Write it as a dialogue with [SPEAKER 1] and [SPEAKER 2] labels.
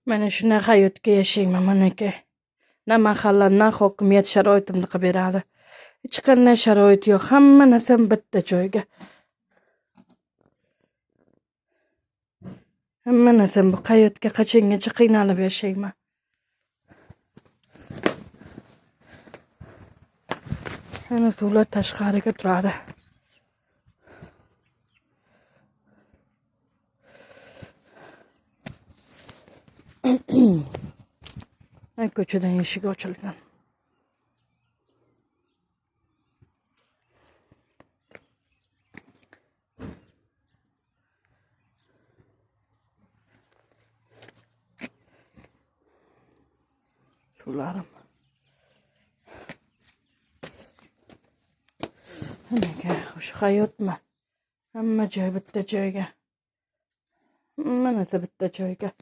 [SPEAKER 1] Mana shunaqa hayotga yashayman manaka. Na mahalla, na hokimiyat sharoitimni qilib beradi. Hech qanday sharoit yo'q. Hamma narsam bitta joyga. Hamma narsam bu hayotga qachongacha qiynalib yashayman. Ana suvlar tashqariga turadi. Ko'chadan eshik ochilgan. Suvlarim. Nega o'sha hayotmi? Hamma joy bitta joyga. Hamma narsa bitta joyga.